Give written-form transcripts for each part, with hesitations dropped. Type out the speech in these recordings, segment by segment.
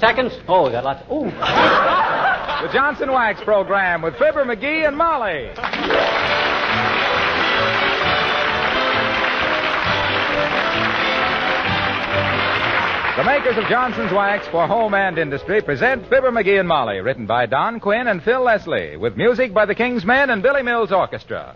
seconds? Oh, we got lots. Ooh. The Johnson Wax Program with Fibber, McGee, and Molly. The makers of Johnson's Wax for home and industry present Fibber, McGee, and Molly, written by Don Quinn and Phil Leslie, with music by the King's Men and Billy Mills Orchestra.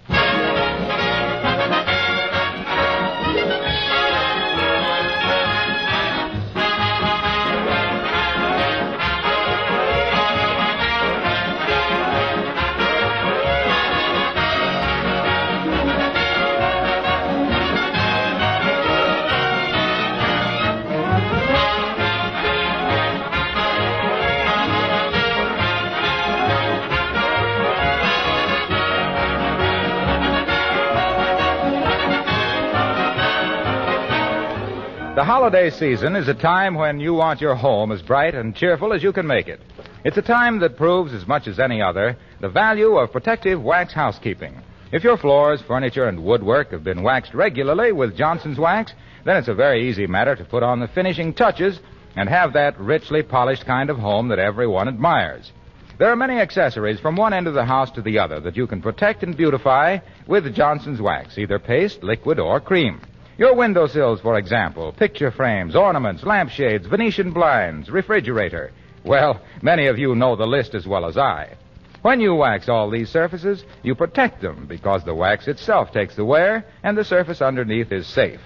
The holiday season is a time when you want your home as bright and cheerful as you can make it. It's a time that proves, as much as any other, the value of protective wax housekeeping. If your floors, furniture, and woodwork have been waxed regularly with Johnson's Wax, then it's a very easy matter to put on the finishing touches and have that richly polished kind of home that everyone admires. There are many accessories from one end of the house to the other that you can protect and beautify with Johnson's Wax, either paste, liquid, or cream. Your windowsills, for example, picture frames, ornaments, lampshades, Venetian blinds, refrigerator. Well, many of you know the list as well as I. When you wax all these surfaces, you protect them because the wax itself takes the wear and the surface underneath is safe.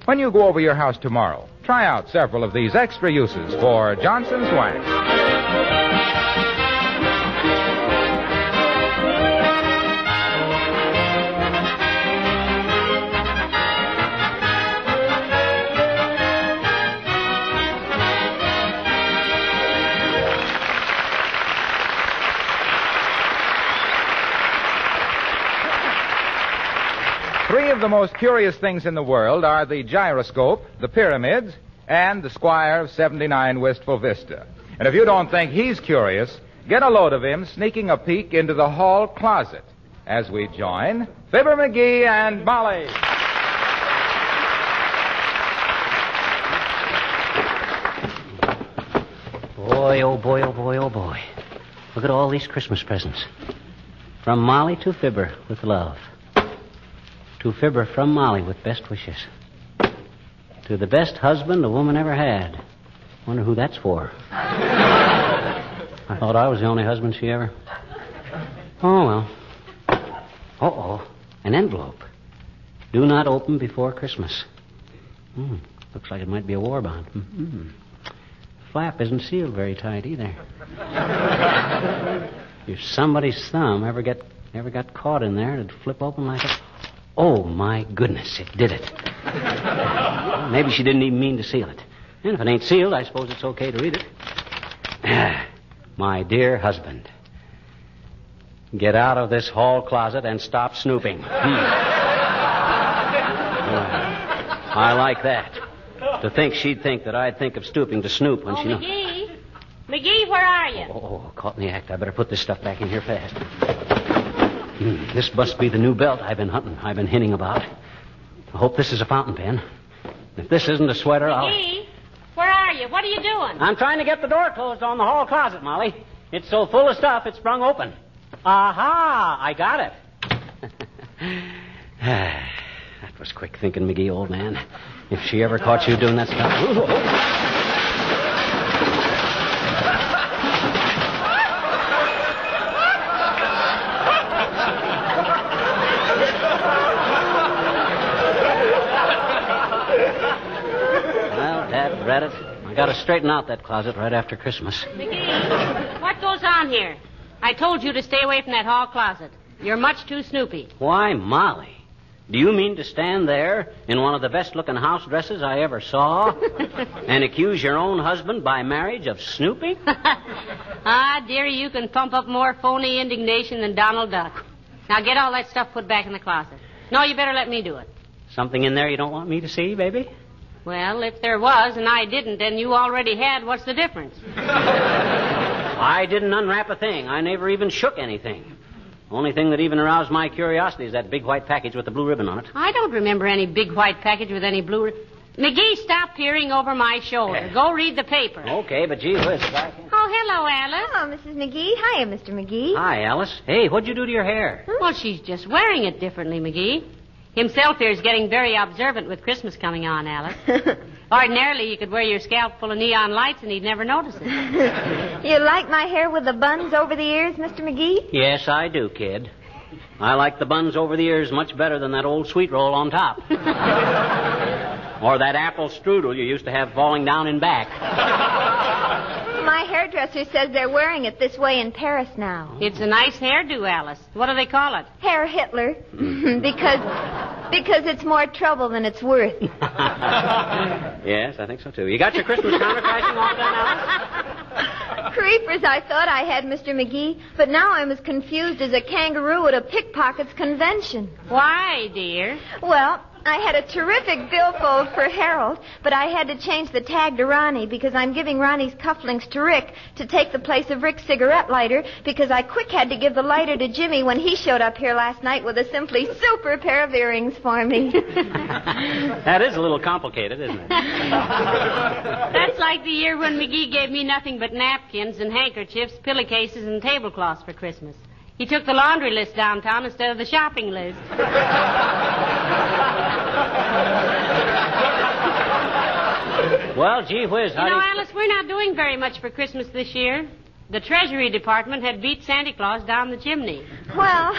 When you go over your house tomorrow, try out several of these extra uses for Johnson's Wax. 3 of the most curious things in the world are the gyroscope, the pyramids, and the Squire of 79 Wistful Vista. And if you don't think he's curious, get a load of him sneaking a peek into the hall closet as we join Fibber, McGee, and Molly. Boy, oh boy, oh boy, oh boy. Look at all these Christmas presents. From Molly to Fibber with love. To Fibber from Molly with best wishes. To the best husband a woman ever had. Wonder who that's for. I thought I was the only husband she ever... Oh, well. Uh-oh. An envelope. Do not open before Christmas. Looks like it might be a war bond. Flap isn't sealed very tight either. If somebody's thumb ever got caught in there, it'd flip open like a... Oh, my goodness, it did it. Well, maybe she didn't even mean to seal it. And if it ain't sealed, I suppose it's okay to read it. My dear husband, get out of this hall closet and stop snooping. I like that. To think she'd think that I'd think of stooping to snoop when she knows. McGee? McGee, where are you? Oh, caught in the act. I better put this stuff back in here fast. This must be the new belt I've been hinting about. I hope this is a fountain pen. If this isn't a sweater, McGee, where are you? What are you doing? I'm trying to get the door closed on the hall closet, Molly. It's so full of stuff, it's sprung open. Aha! I got it. That was quick thinking, McGee, old man. If she ever caught you doing that stuff... Read it. I got to straighten out that closet right after Christmas. McGee, what goes on here? I told you to stay away from that hall closet. You're much too snoopy. Why, Molly, do you mean to stand there in one of the best-looking house dresses I ever saw and accuse your own husband by marriage of snooping? Dearie, you can pump up more phony indignation than Donald Duck. Now get all that stuff put back in the closet. No, you better let me do it. Something in there you don't want me to see, baby? Well, if there was and I didn't and you already had, what's the difference? I didn't unwrap a thing. I never even shook anything. Only thing that even aroused my curiosity is that big white package with the blue ribbon on it. I don't remember any big white package with any blue ribbon. McGee, stop peering over my shoulder. Go read the paper. Okay, but gee whiz. Oh, hello, Alice. Hello, Mrs. McGee. Hiya, Mr. McGee. Hi, Alice. Hey, what'd you do to your hair? Well, she's just wearing it differently, McGee. Himself here is getting very observant with Christmas coming on, Alice. Ordinarily, you could wear your scalp full of neon lights and he'd never notice it. You like my hair with the buns over the ears, Mr. McGee? Yes, I do, kid. I like the buns over the ears much better than that old sweet roll on top. Or that apple strudel you used to have falling down in back. My hairdresser says they're wearing it this way in Paris now. It's a nice hairdo, Alice. What do they call it? Hair Hitler. because it's more trouble than it's worth. Yes, I think so, too. You got your Christmas counterfacing all done, Alice? Creepers, I thought I had, Mr. McGee, but now I'm as confused as a kangaroo at a pickpocket's convention. Why, dear? Well, I had a terrific billfold for Harold, but I had to change the tag to Ronnie because I'm giving Ronnie's cufflinks to Rick to take the place of Rick's cigarette lighter because I quick had to give the lighter to Jimmy when he showed up here last night with a simply super pair of earrings for me. That is a little complicated, isn't it? That's like the year when McGee gave me nothing but napkins and handkerchiefs, pillowcases, and tablecloths for Christmas. He took the laundry list downtown instead of the shopping list. Well, gee whiz. Alice, we're not doing very much for Christmas this year. The Treasury Department had beat Santa Claus down the chimney. Well,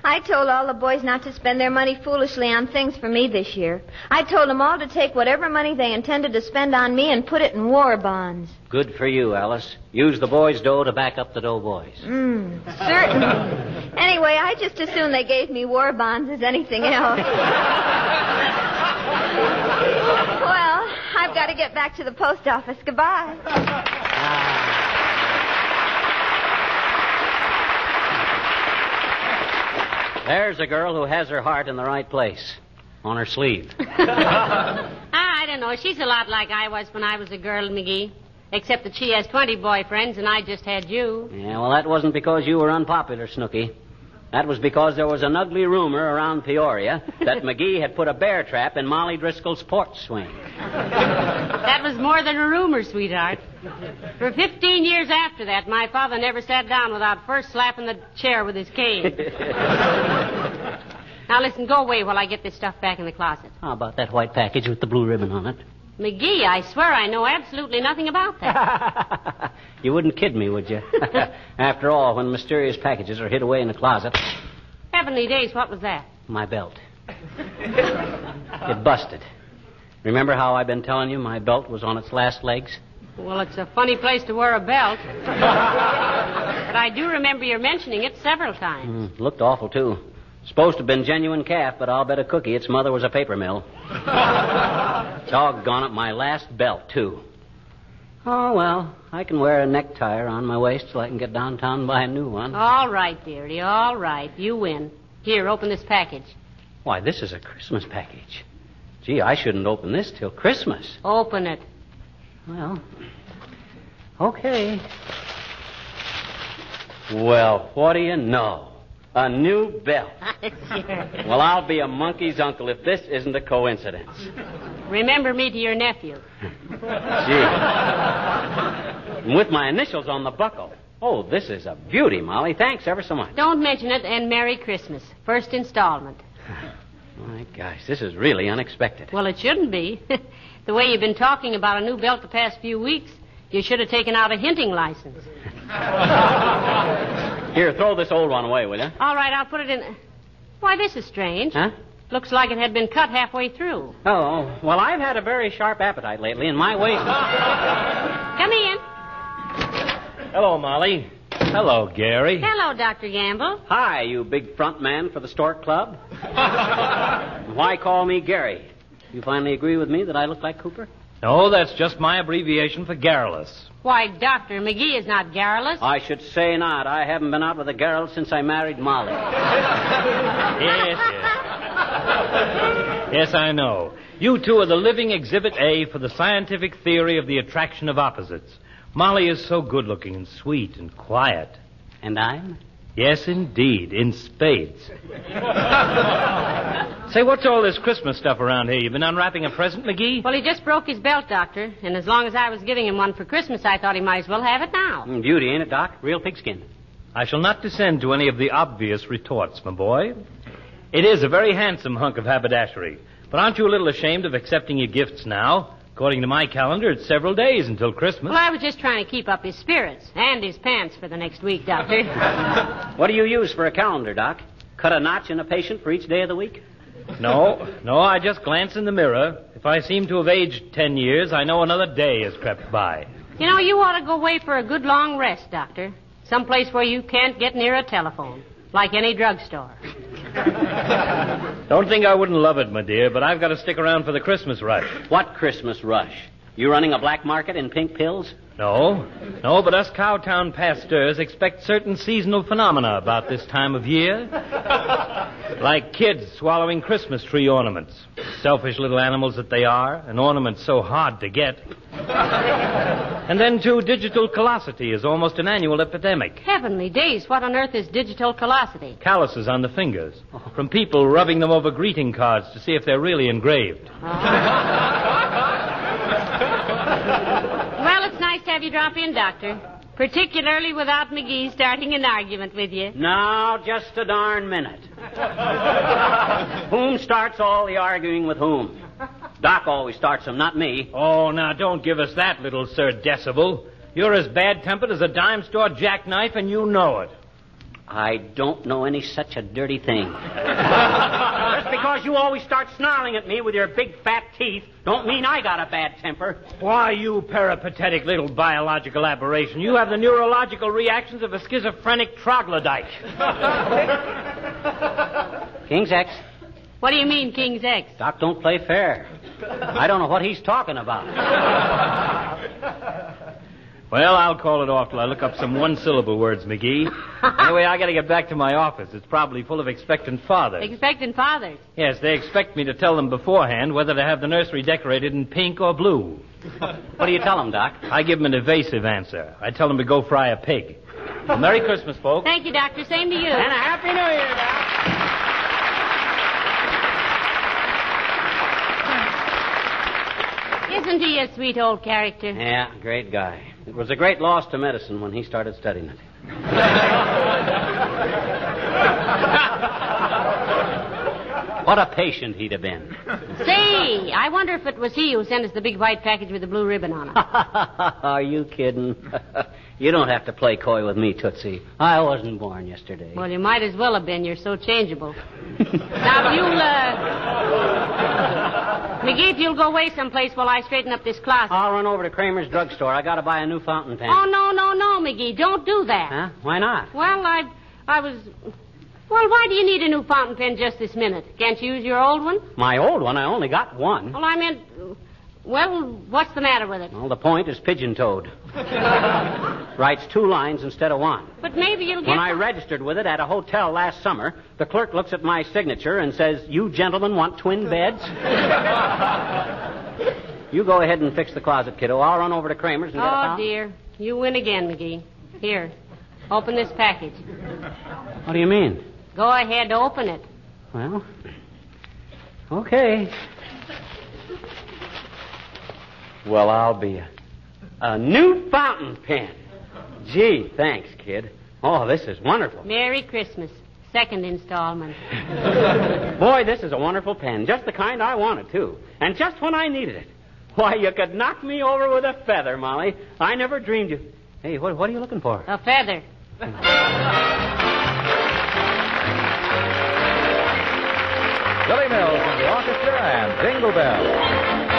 I told all the boys not to spend their money foolishly on things for me this year. I told them all to take whatever money they intended to spend on me and put it in war bonds. Good for you, Alice. Use the boys' dough to back up the doughboys. Certainly. Anyway, I just assume they gave me war bonds as anything else. Well, I've got to get back to the post office. Goodbye. There's a girl who has her heart in the right place. On her sleeve. I don't know. She's a lot like I was when I was a girl, McGee. Except that she has 20 boyfriends and I just had you. Yeah, well, that wasn't because you were unpopular, Snooky. That was because there was an ugly rumor around Peoria that McGee had put a bear trap in Molly Driscoll's porch swing. That was more than a rumor, sweetheart. For 15 years after that, my father never sat down without first slapping the chair with his cane. Now, listen, go away while I get this stuff back in the closet. How about that white package with the blue ribbon on it? McGee, I swear I know absolutely nothing about that. You wouldn't kid me, would you? After all, when mysterious packages are hid away in the closet... Heavenly days, what was that? My belt. It busted. Remember how I've been telling you my belt was on its last legs? Well, it's a funny place to wear a belt. But I do remember your mentioning it several times. Looked awful, too. Supposed to have been genuine calf, but I'll bet a cookie its mother was a paper mill. Doggone it, my last belt, too. Oh, well, I can wear a necktie around my waist till I can get downtown and buy a new one. All right, dearie, all right. You win. Here, open this package. Why, this is a Christmas package. Gee, I shouldn't open this till Christmas. Open it. Well, okay. Well, what do you know? A new belt. Sure. Well, I'll be a monkey's uncle if this isn't a coincidence. Remember me to your nephew. Gee. With my initials on the buckle. Oh, this is a beauty, Molly. Thanks ever so much. Don't mention it, and Merry Christmas. First installment. My gosh, this is really unexpected. Well, it shouldn't be. The way you've been talking about a new belt the past few weeks, you should have taken out a hinting license. Here, throw this old one away, will you? All right, I'll put it in... Why, this is strange. Huh? Looks like it had been cut halfway through. Oh, well, I've had a very sharp appetite lately, and my waist... Come in. Hello, Molly. Hello, Gary. Hello, Dr. Gamble. Hi, you big front man for the Stork Club. Why call me Gary? You finally agree with me that I look like Cooper? No, that's just my abbreviation for garrulous. Why, Dr. McGee is not garrulous. I should say not. I haven't been out with a girl since I married Molly. Yes. Yes, I know. You two are the living exhibit A for the scientific theory of the attraction of opposites. Molly is so good-looking and sweet and quiet. And I'm? Yes, indeed, in spades. Say, what's all this Christmas stuff around here? You been unwrapping a present, McGee? Well, he just broke his belt, Doctor. And as long as I was giving him one for Christmas, I thought he might as well have it now. Beauty, ain't it, Doc? Real pigskin. I shall not descend to any of the obvious retorts, my boy. It is a very handsome hunk of haberdashery. But aren't you a little ashamed of accepting your gifts now? According to my calendar, it's several days until Christmas. Well, I was just trying to keep up his spirits and his pants for the next week, Doctor. What do you use for a calendar, Doc? Cut a notch in a patient for each day of the week? No, I just glance in the mirror. If I seem to have aged 10 years, I know another day has crept by. You know, you ought to go away for a good long rest, Doctor. Someplace where you can't get near a telephone, like any drugstore. Don't think I wouldn't love it, my dear, but I've got to stick around for the Christmas rush. What Christmas rush? You running a black market in pink pills? No, but us Cowtown pasteurs expect certain seasonal phenomena about this time of year. Like kids swallowing Christmas tree ornaments. Selfish little animals that they are, and ornaments so hard to get. And then, too, digital callosity is almost an annual epidemic. Heavenly days, what on earth is digital callosity? Calluses on the fingers. From people rubbing them over greeting cards to see if they're really engraved. Well, it's nice to have you drop in, Doctor. Particularly without McGee starting an argument with you. No, just a darn minute. Whom starts all the arguing with whom? Doc always starts them, not me. Oh, now, don't give us that, little Sir Decibel. You're as bad-tempered as a dime store jackknife, and you know it. I don't know any such a dirty thing. Just because you always start snarling at me with your big fat teeth don't mean I got a bad temper. Why, you peripatetic little biological aberration. You have the neurological reactions of a schizophrenic troglodyte. King's X. What do you mean, King's X? Doc don't play fair. I don't know what he's talking about. Well, I'll call it off till I look up some one-syllable words, McGee. Anyway, I got to get back to my office. It's probably full of expectant fathers. Expectant fathers? Yes, they expect me to tell them beforehand whether to have the nursery decorated in pink or blue. What do you tell them, Doc? I give them an evasive answer. I tell them to go fry a pig. Well, Merry Christmas, folks. Thank you, Doctor. Same to you. And a Happy New Year, Doc. Isn't he a sweet old character? Yeah, great guy. It was a great loss to medicine when he started studying it. What a patient he'd have been. Say, I wonder if it was he who sent us the big white package with the blue ribbon on it. Are you kidding? You don't have to play coy with me, Tootsie. I wasn't born yesterday. Well, you might as well have been. You're so changeable. Now, if you'll, McGee, if you'll go away someplace while I straighten up this closet. I'll run over to Kramer's drugstore. I got to buy a new fountain pen. Oh, no, McGee. Don't do that. Huh? Why not? Well, I was... Well, why do you need a new fountain pen just this minute? Can't you use your old one? My old one? I only got one. Well, I meant... Well, what's the matter with it? Well, the point is pigeon-toed. Writes 2 lines instead of 1. But maybe you'll get... When I registered with it at a hotel last summer, the clerk looks at my signature and says, "You gentlemen want twin beds?" You go ahead and fix the closet, kiddo. I'll run over to Kramer's and get a fountain. Oh, dear. You win again, McGee. Here, open this package. What do you mean? Go ahead, open it. Well, okay. Well, I'll be a new fountain pen. Gee, thanks, kid. Oh, this is wonderful. Merry Christmas. Second installment. Boy, this is a wonderful pen. Just the kind I wanted, too. And just when I needed it. Why, you could knock me over with a feather, Molly. I never dreamed you... Hey, what are you looking for? A feather. Billy Mills and the orchestra and Jingle Bells.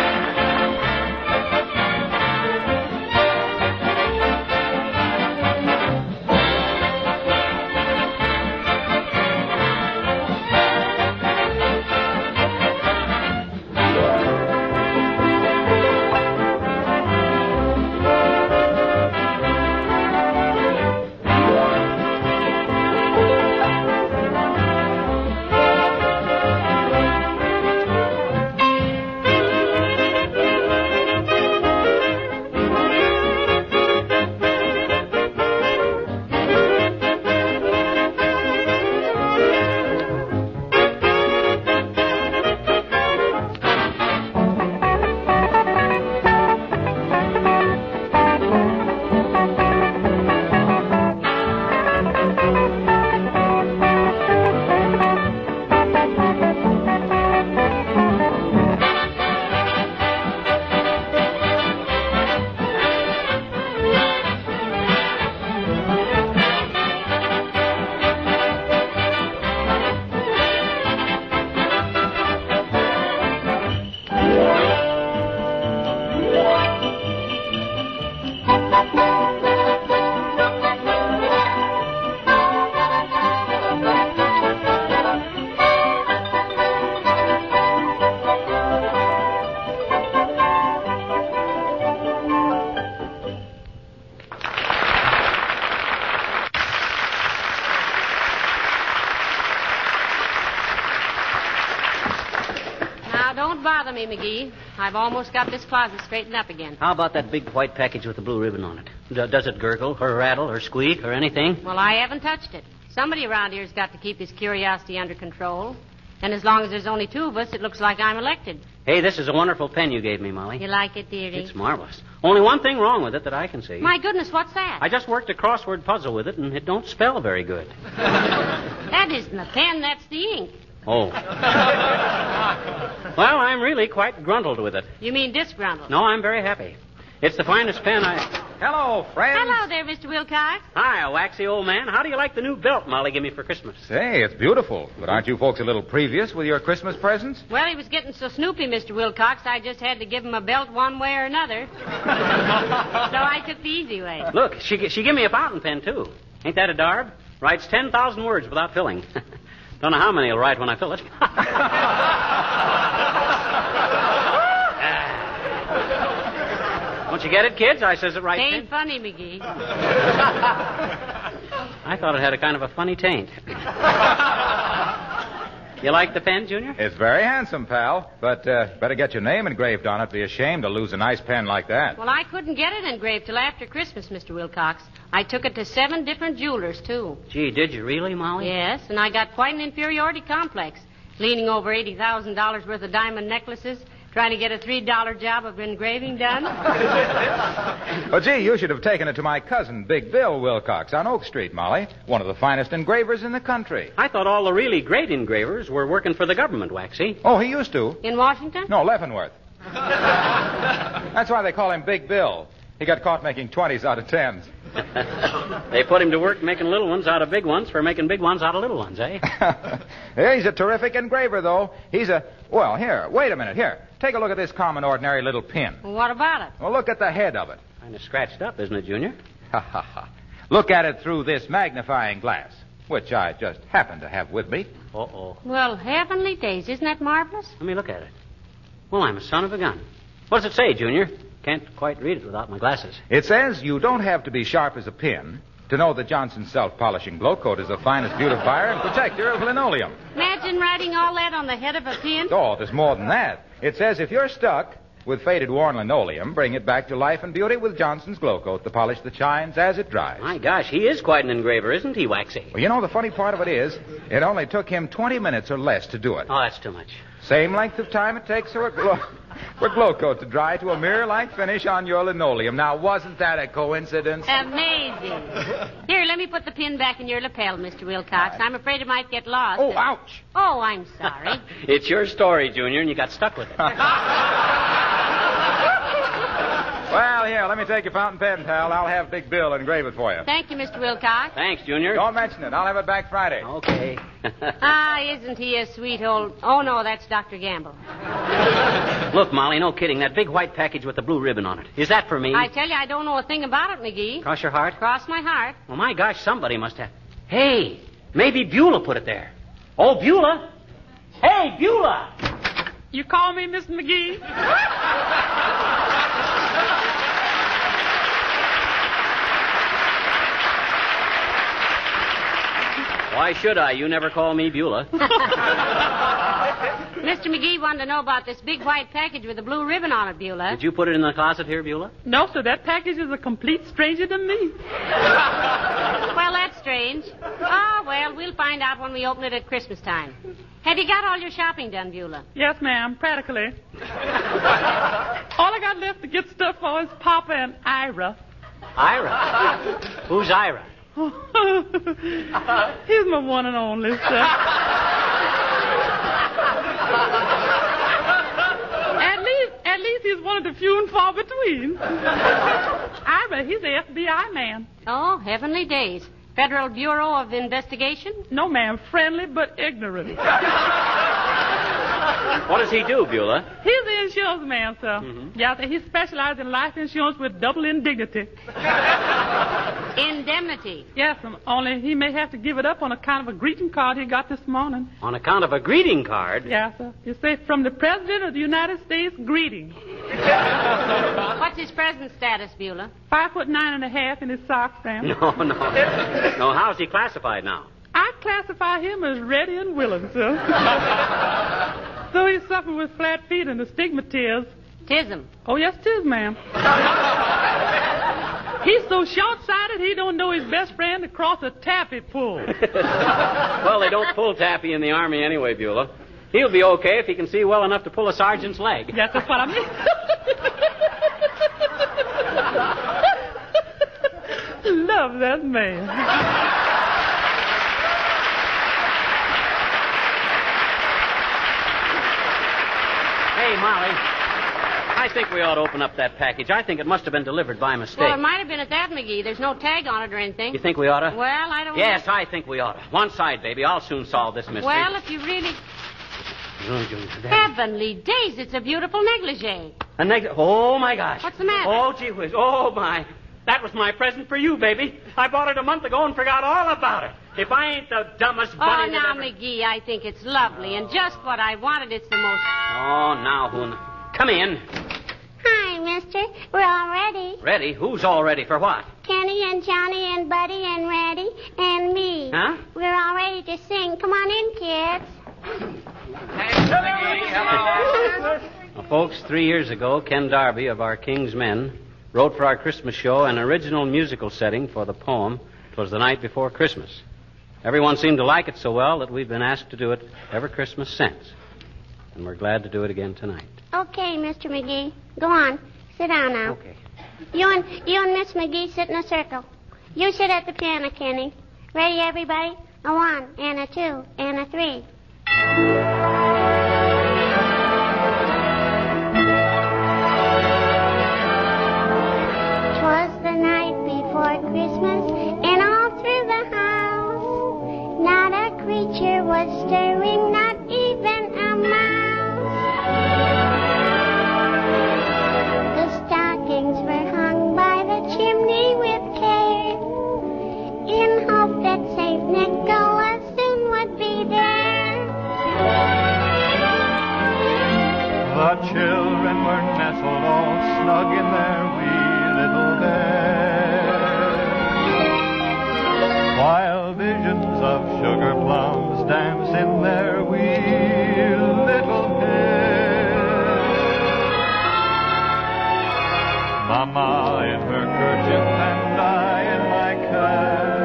bother me, McGee. I've almost got this closet straightened up again. How about that big white package with the blue ribbon on it? Does it gurgle or rattle or squeak or anything? Well, I haven't touched it. Somebody around here's got to keep his curiosity under control. And as long as there's only two of us, it looks like I'm elected. Hey, this is a wonderful pen you gave me, Molly. You like it, dearie? It's marvelous. Only one thing wrong with it that I can see. My goodness, what's that? I just worked a crossword puzzle with it, and it don't spell very good. That isn't the pen, that's the ink. Oh. Well, I'm really quite gruntled with it. You mean disgruntled? No, I'm very happy. It's the finest pen I... Hello, friends. Hello there, Mr. Wilcox. Hi, a waxy old man. How do you like the new belt Molly gave me for Christmas? Say, it's beautiful. But aren't you folks a little previous with your Christmas presents? Well, he was getting so snoopy, Mr. Wilcox, I just had to give him a belt one way or another. So I took the easy way. Look, she gave me a fountain pen, too. Ain't that a darb? Writes 10,000 words without filling. Don't know how many he'll write when I fill it. Don't you get it, kids? I says it right. Ain't funny, McGee. I thought it had a kind of a funny taint. You like the pen, Junior? It's very handsome, pal. But better get your name engraved on it. Be ashamed to lose a nice pen like that. Well, I couldn't get it engraved till after Christmas, Mr. Wilcox. I took it to 7 different jewelers, too. Gee, did you really, Molly? Yes, and I got quite an inferiority complex. Leaning over $80,000 worth of diamond necklaces, trying to get a $3 job of engraving done. Well, gee, you should have taken it to my cousin, Big Bill Wilcox, on Oak Street, Molly. One of the finest engravers in the country. I thought all the really great engravers were working for the government, Waxy. Oh, he used to. In Washington? No, Leavenworth. That's why they call him Big Bill. He got caught making 20s out of 10s. They put him to work making little ones out of big ones for making big ones out of little ones, eh? Yeah, he's a terrific engraver, though. Well, here, wait a minute. Here, take a look at this common, ordinary little pin. Well, what about it? Well, look at the head of it. Kind of scratched up, isn't it, Junior? Ha, ha, ha. Look at it through this magnifying glass, which I just happen to have with me. Uh-oh. Well, heavenly days, isn't that marvelous? Let me look at it. Well, I'm a son of a gun. What does it say, Junior? Can't quite read it without my glasses. It says you don't have to be sharp as a pin to know that Johnson's self-polishing glow coat is the finest beautifier and protector of linoleum. Imagine writing all that on the head of a pin. Oh, there's more than that. It says if you're stuck with faded, worn linoleum, bring it back to life and beauty with Johnson's glow coat, the polish that shines as it dries. My gosh, he is quite an engraver, isn't he, Waxy? Well, you know, the funny part of it is, it only took him 20 minutes or less to do it. Oh, that's too much. Same length of time it takes for a glow coat to dry to a mirror-like finish on your linoleum. Now, wasn't that a coincidence? Amazing. Here, let me put the pin back in your lapel, Mr. Wilcox. I'm afraid it might get lost. Oh, ouch. Oh, I'm sorry. It's your story, Junior, and you got stuck with it. Well, here, let me take your fountain pen, pal. I'll have Big Bill engrave it for you. Thank you, Mr. Wilcox. Thanks, Junior. Don't mention it. I'll have it back Friday. Okay. Ah, isn't he a sweet old... Oh, no, that's Dr. Gamble. Look, Molly, no kidding. That big white package with the blue ribbon on it. Is that for me? I tell you, I don't know a thing about it, McGee. Cross your heart? Cross my heart. Well, my gosh, somebody must have... Hey, maybe Beulah put it there. Oh, Beulah. Hey, Beulah. You call me Miss McGee? Why should I? You never call me Beulah. Mr. McGee wanted to know about this big white package with a blue ribbon on it, Beulah. Did you put it in the closet here, Beulah? No, sir. That package is a complete stranger to me. Well, that's strange. Oh, well, we'll find out when we open it at Christmas time. Have you got all your shopping done, Beulah? Yes, ma'am. Practically. All I got left to get stuff for is Papa and Ira. Ira? Who's Ira? He's my one and only, sir. At least he's one of the few and far between. Ira, he's the FBI man. Oh, heavenly days. Federal Bureau of Investigation? No, ma'am. Friendly but ignorant. What does he do, Beulah? He's the insurance man, sir. Mm-hmm. Yeah, he specializes in life insurance with double indignity. Indemnity. Yes, only he may have to give it up on account of a greeting card he got this morning. On account of a greeting card? Yes, sir. You say, from the President of the United States, greeting. What's his present status, Beulah? 5'9.5" in his socks, Sam. No. No, how's he classified now? I classify him as ready and willing, sir. So he's suffering with flat feet and astigmatism. Tism. Oh, yes, 'tis, ma'am. He's so short-sighted he don't know his best friend across a taffy pull. Well, they don't pull taffy in the Army anyway, Beulah. He'll be okay if he can see well enough to pull a sergeant's leg. Yes, that's what I mean. Love that man. Hey, Molly, I think we ought to open up that package. I think it must have been delivered by mistake. Well, it might have been at that, McGee. There's no tag on it or anything. You think we ought to? Well, I don't Yes, know. I think we ought to. One side, baby. I'll soon solve this mystery. Well, if you really... Heavenly days, it's a beautiful negligee. Oh, my gosh. What's the matter? Oh, gee whiz. Oh, my. That was my present for you, baby. I bought it a month ago and forgot all about it. If I ain't the dumbest bunny now, that ever... McGee, I think it's lovely and just what I wanted. It's the most... Oh, now, Hoon. Come in. Hi, mister. We're all ready. Ready? Who's all ready for what? Kenny and Johnny and Buddy and Reddy and me. Huh? We're all ready to sing. Come on in, kids. Hello. Well, folks, 3 years ago, Ken Darby of our King's Men wrote for our Christmas show an original musical setting for the poem, "'Twas the Night Before Christmas." Everyone seemed to like it so well that we've been asked to do it every Christmas since. And we're glad to do it again tonight. Okay, Mr. McGee. Go on. Sit down now. Okay. You and Miss McGee sit in a circle. You sit at the piano, Kenny. Ready, everybody? A 1 and a 2 and a 3. "'Twas the night before Christmas, and all through the house, not a creature was stirring, not even a mouse. The stockings were hung by the chimney with care, in hope that Saint Nicholas soon would be there. The children were nestled all snug in their wee little bed, while visions of sugar plums dance in their wee little heads. Mama in her kerchief and I in my cap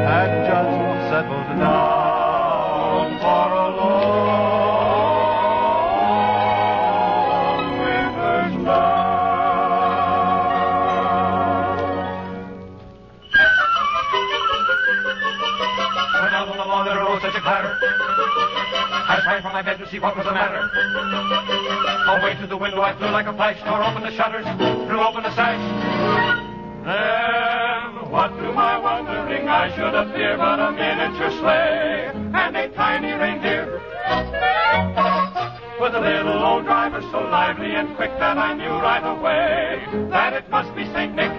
had just settled down for a long winter's nap. When out on the lawn there arose such a clatter, I sprang from my bed to see what was the matter. Away to the window I flew like a flash, tore open the shutters, threw open the sash. Then, what to my wondering I should appear but a miniature sleigh and a tiny reindeer, with a little old driver so lively and quick that I knew right away that it must be Saint Nick.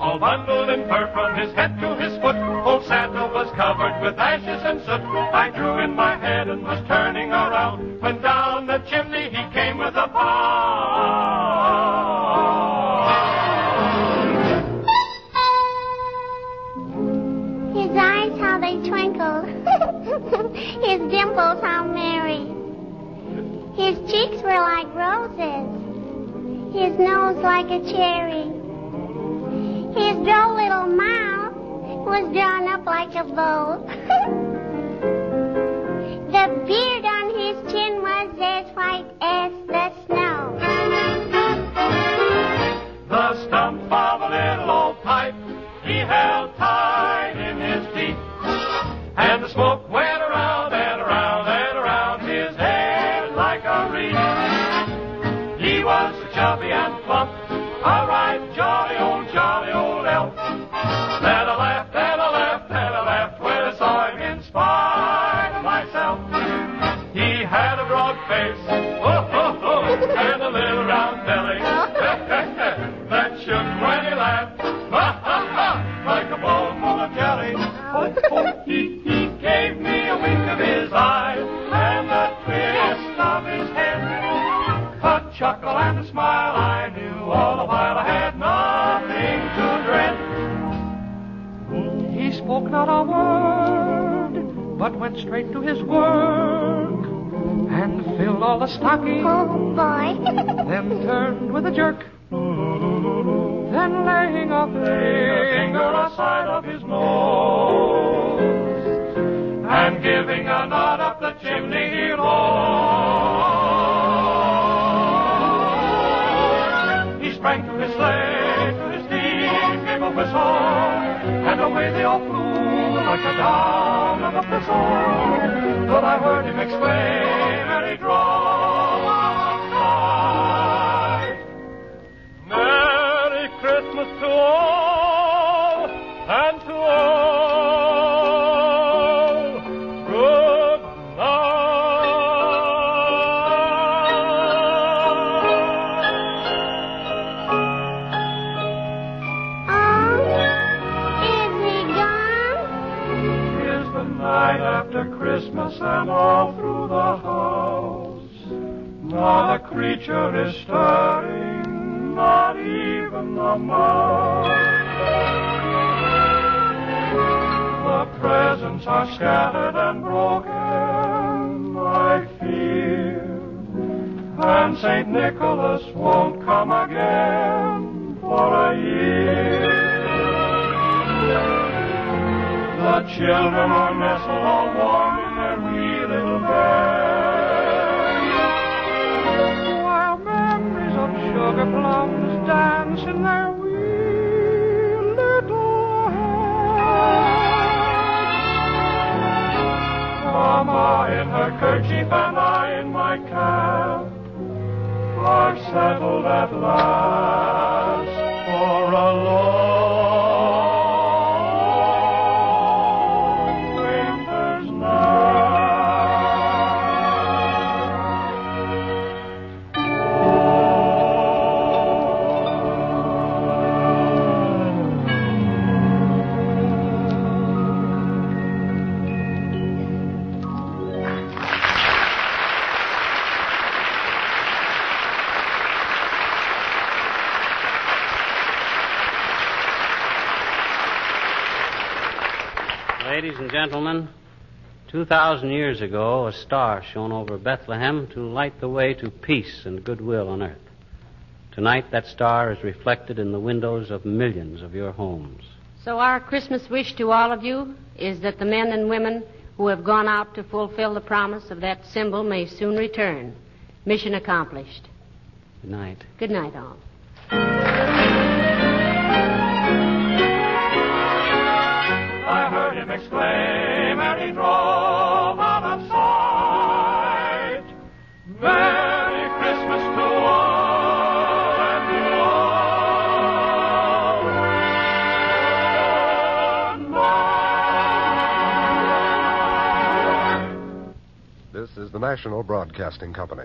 All bundled in fur from his head to his foot, old Santa was covered with ashes and soot. I drew in my head and was turning around when down the chimney he came with a bound. His eyes, how they twinkled. His dimples, how merry. His cheeks were like roses. His nose like a cherry. His droll little mouth was drawn up like a bow. The beard on his chin was as white as the snow. The stump of a little old pipe he held tight in his teeth, and the smoke went around and around and around his head like a wreath. He was so chubby and plump, a right jolly old elf. Then I laughed and I laughed and I laughed when I saw him in spite of myself. He had a broad face, and a little round belly that shook when he laughed, like a bowl full of jelly. He gave me a wink of his eye and a twist of his head, a chuckle and a smile. I knew all the while I had nothing to dread. He spoke not a word, but but went straight to his work and filled all the stockings. Oh, boy. Then turned with a jerk. Then laying a finger aside of his nose and giving a nod up the chimney he rode. He sprang to his sleigh, to his team, gave a whistle, and away they all flew like the down of a thistle. But I heard him exclaim, and he drove outside. Merry Christmas to all, and to all, good night after Christmas and all through the house. Not a creature is stirring, not even the mouse. The presents are scattered and broken, I fear, and St. Nicholas won't come again for a year. The children are nestled all warm in their wee little beds, while memories of sugar plums dance in their wee little heads. Mama in her kerchief and I in my cap are settled at last for a long Ladies and gentlemen, 2,000 years ago, a star shone over Bethlehem to light the way to peace and goodwill on earth. Tonight, that star is reflected in the windows of millions of your homes. So our Christmas wish to all of you is that the men and women who have gone out to fulfill the promise of that symbol may soon return. Mission accomplished. Good night. Good night, all. I heard him exclaim, and he drove out of sight. Merry Christmas to all, and to all. This is the National Broadcasting Company.